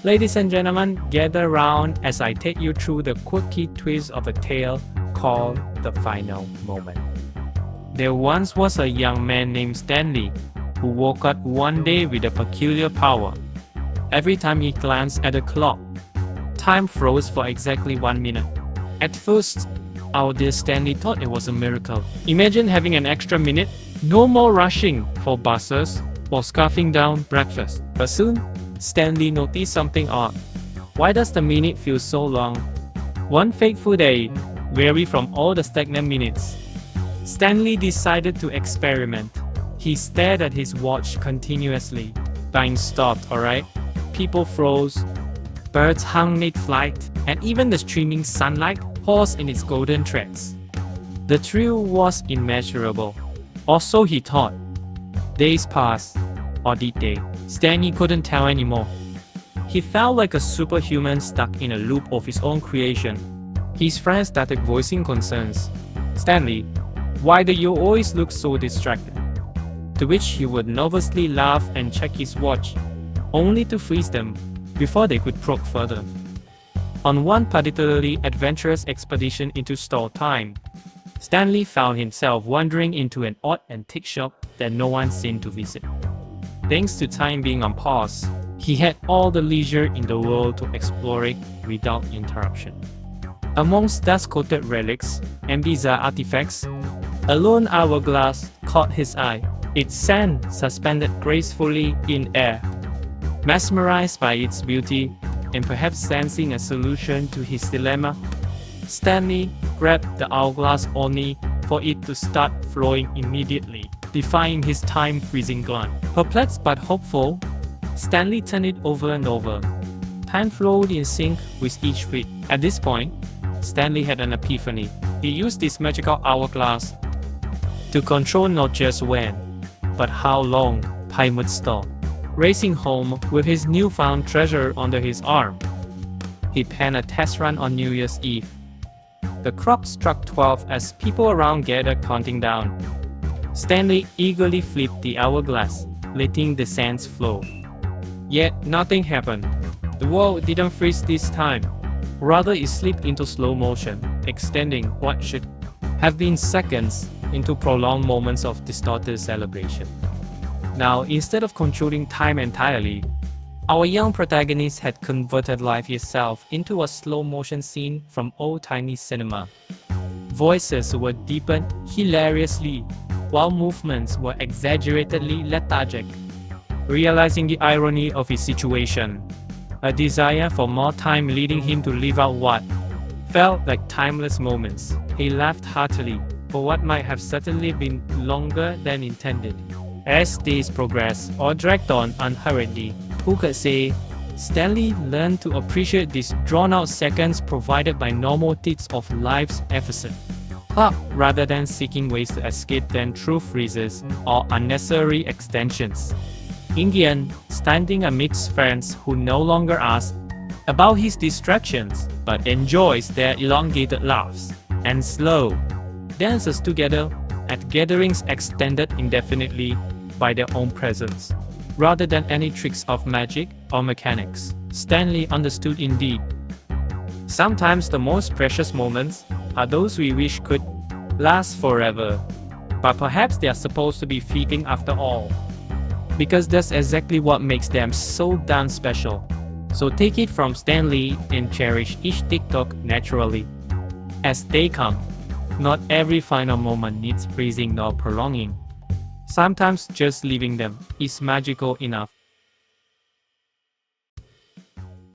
Ladies and gentlemen, gather round as I take you through the quirky twist of a tale called The Final Moment. There once was a young man named Stanley who woke up one day with a peculiar power. Every time he glanced at the clock, time froze for exactly 1 minute. At first, our dear Stanley thought it was a miracle. Imagine having an extra minute, no more rushing for buses or scarfing down breakfast. But soon, Stanley noticed something odd. Why does the minute feel so long? One fateful day, weary from all the stagnant minutes, Stanley decided to experiment. He stared at his watch continuously. Time stopped, alright? People froze, birds hung mid-flight, and even the streaming sunlight paused in its golden threads. The thrill was immeasurable. Or so he thought. Days passed, or did they? Stanley couldn't tell anymore. He felt like a superhuman stuck in a loop of his own creation. His friends started voicing concerns. "Stanley, why do you always look so distracted?" To which he would nervously laugh and check his watch, only to freeze them before they could probe further. On one particularly adventurous expedition into stored time, Stanley found himself wandering into an odd antique shop that no one seemed to visit. Thanks to time being on pause, he had all the leisure in the world to explore it without interruption. Amongst dust-coated relics and bizarre artifacts, a lone hourglass caught his eye, its sand suspended gracefully in air. Mesmerized by its beauty, and perhaps sensing a solution to his dilemma, Stanley grabbed the hourglass only for it to start flowing immediately, defying his time-freezing glance. Perplexed but hopeful, Stanley turned it over and over. Time flowed in sync with each beat. At this point, Stanley had an epiphany. He used this magical hourglass to control not just when, but how long time would stop. Racing home with his newfound treasure under his arm, he planned a test run on New Year's Eve. The clock struck 12 as people around gathered counting down. Stanley eagerly flipped the hourglass, letting the sands flow. Yet nothing happened. The world didn't freeze this time. Rather, it slipped into slow motion, extending what should have been seconds into prolonged moments of distorted celebration. Now, instead of controlling time entirely, our young protagonist had converted life itself into a slow-motion scene from old-timey cinema. Voices were deepened hilariously, while movements were exaggeratedly lethargic. Realizing the irony of his situation, a desire for more time leading him to live out what felt like timeless moments, he laughed heartily for what might have certainly been longer than intended. As days progressed or dragged on unhurriedly, who could say, Stanley learned to appreciate these drawn-out seconds provided by normal tics of life's episode, rather than seeking ways to escape them through freezes or unnecessary extensions. In the end, standing amidst friends who no longer ask about his distractions, but enjoys their elongated laughs and slow dances together at gatherings extended indefinitely by their own presence, rather than any tricks of magic or mechanics. Stanley understood indeed. Sometimes the most precious moments are those we wish could last forever, but perhaps they are supposed to be fleeting after all, because that's exactly what makes them so darn special. So take it from Stanley and cherish each TikTok naturally as they come. Not every final moment needs freezing nor prolonging. Sometimes just leaving them is magical enough.